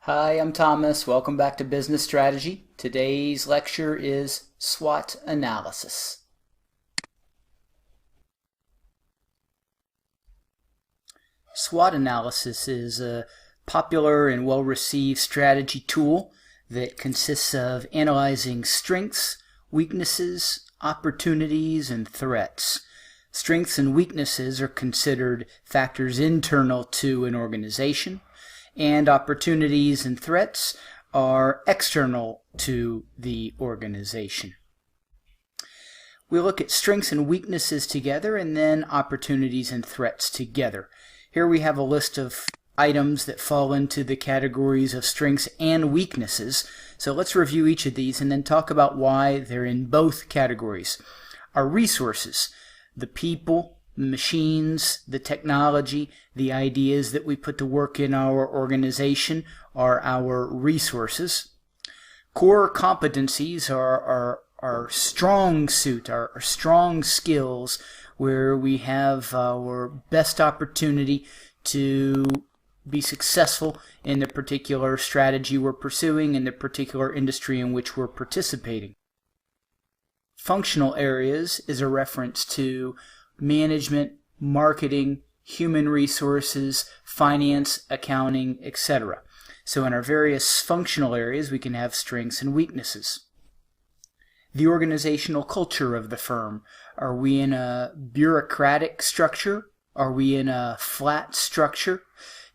Hi, I'm Thomas. Welcome back to Business Strategy. Today's lecture is SWOT Analysis. SWOT Analysis is a popular and well-received strategy tool that consists of analyzing strengths, weaknesses, opportunities, and threats. Strengths and weaknesses are considered factors internal to an organization, and opportunities and threats are external to the organization. We look at strengths and weaknesses together and then opportunities and threats together. Here we have a list of items that fall into the categories of strengths and weaknesses. So let's review each of these and then talk about why they're in both categories. Our resources, the people, the machines, the technology, the ideas that we put to work in our organization are our resources. Core competencies are our strong suit, our strong skills, where we have our best opportunity to be successful in the particular strategy we're pursuing in the particular industry in which we're participating. Functional areas is a reference to management, marketing, human resources, finance, accounting, etc. So in our various functional areas, we can have strengths and weaknesses. The organizational culture of the firm. Are we in a bureaucratic structure? Are we in a flat structure?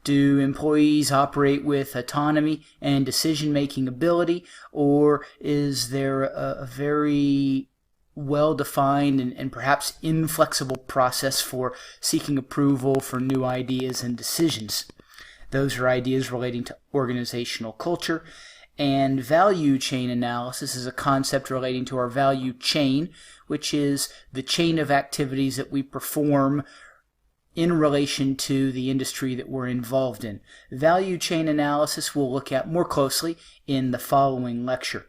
Do employees operate with autonomy and decision-making ability, or is there a very well-defined and perhaps inflexible process for seeking approval for new ideas and decisions? Those are ideas relating to organizational culture. And value chain analysis is a concept relating to our value chain, which is the chain of activities that we perform in relation to the industry that we're involved in. Value chain analysis we'll look at more closely in the following lecture.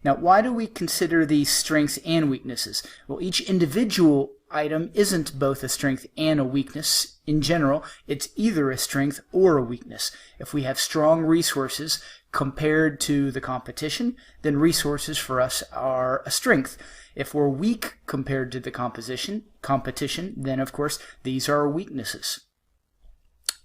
Now, why do we consider these strengths and weaknesses? Well, each individual item isn't both a strength and a weakness. In general, it's either a strength or a weakness. If we have strong resources compared to the competition, then resources for us are a strength. If we're weak compared to the competition, then of course these are weaknesses.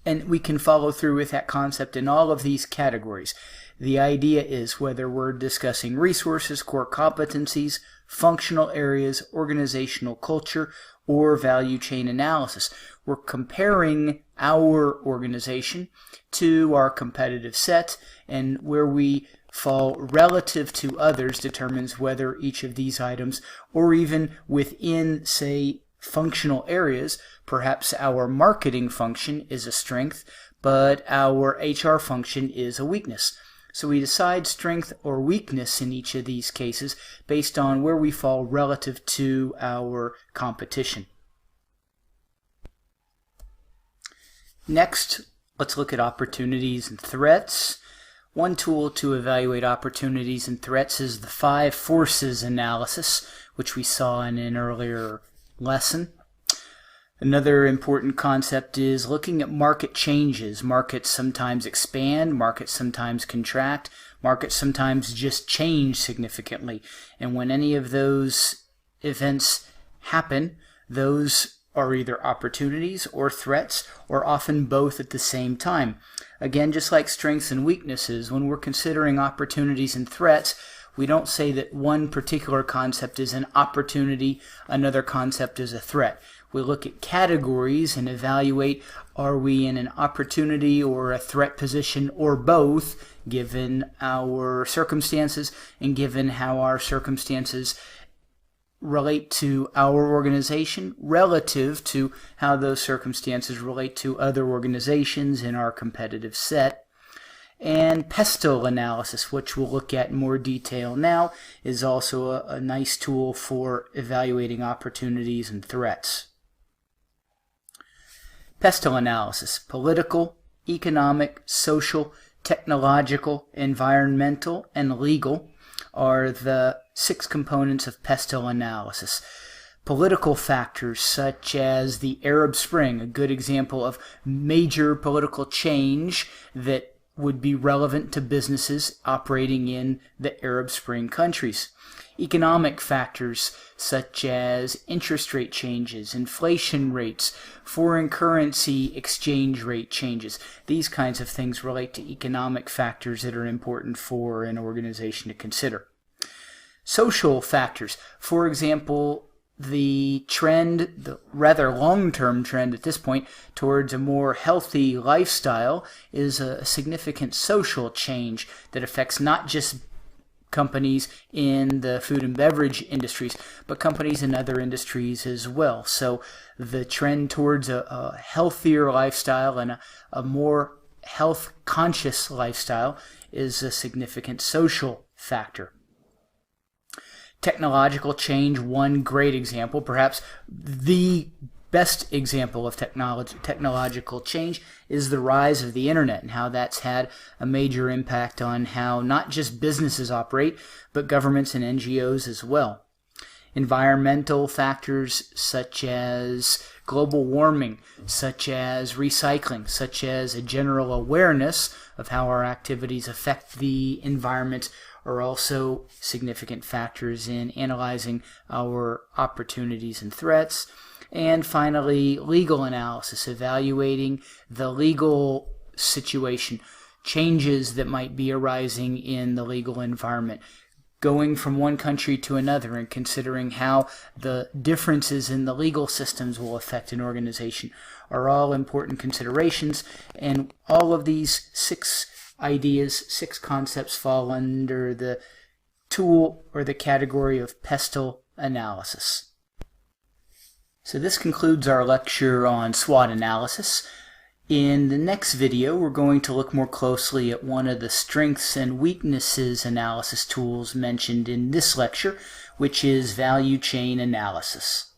And we can follow through with that concept in all of these categories. The idea is whether we're discussing resources, core competencies, functional areas, organizational culture, or value chain analysis, we're comparing our organization to our competitive set, and where we fall relative to others determines whether each of these items, or even within, say, functional areas, perhaps our marketing function is a strength, but our HR function is a weakness. So we decide strength or weakness in each of these cases based on where we fall relative to our competition. Next, let's look at opportunities and threats. One tool to evaluate opportunities and threats is the 5 forces analysis, which we saw in an earlier lesson. Another important concept is looking at market changes. Markets sometimes expand, markets sometimes contract, markets sometimes just change significantly. And when any of those events happen, those are either opportunities or threats, or often both at the same time. Again, just like strengths and weaknesses, when we're considering opportunities and threats, we don't say that one particular concept is an opportunity, another concept is a threat. We look at categories and evaluate, are we in an opportunity or a threat position or both, given our circumstances and given how our circumstances relate to our organization relative to how those circumstances relate to other organizations in our competitive set. And PESTEL Analysis, which we'll look at in more detail now, is also a nice tool for evaluating opportunities and threats. PESTEL Analysis: political, economic, social, technological, environmental, and legal are the 6 components of PESTEL Analysis. Political factors such as the Arab Spring, a good example of major political change that would be relevant to businesses operating in the Arab Spring countries. Economic factors such as interest rate changes, inflation rates, foreign currency exchange rate changes. These kinds of things relate to economic factors that are important for an organization to consider. Social factors, for example, the trend, the rather long-term trend at this point, towards a more healthy lifestyle is a significant social change that affects not just companies in the food and beverage industries, but companies in other industries as well. So the trend towards a healthier lifestyle and a more health-conscious lifestyle is a significant social factor. Technological change, one great example, perhaps the best example of technological change, is the rise of the internet and how that's had a major impact on how not just businesses operate, but governments and NGOs as well. Environmental factors such as global warming, such as recycling, such as a general awareness of how our activities affect the environment are also significant factors in analyzing our opportunities and threats. And finally, legal analysis, evaluating the legal situation, changes that might be arising in the legal environment, going from one country to another and considering how the differences in the legal systems will affect an organization are all important considerations. And all of these 6 ideas, 6 concepts fall under the tool or the category of PESTEL Analysis. So this concludes our lecture on SWOT analysis. In the next video, we're going to look more closely at one of the strengths and weaknesses analysis tools mentioned in this lecture, which is value chain analysis.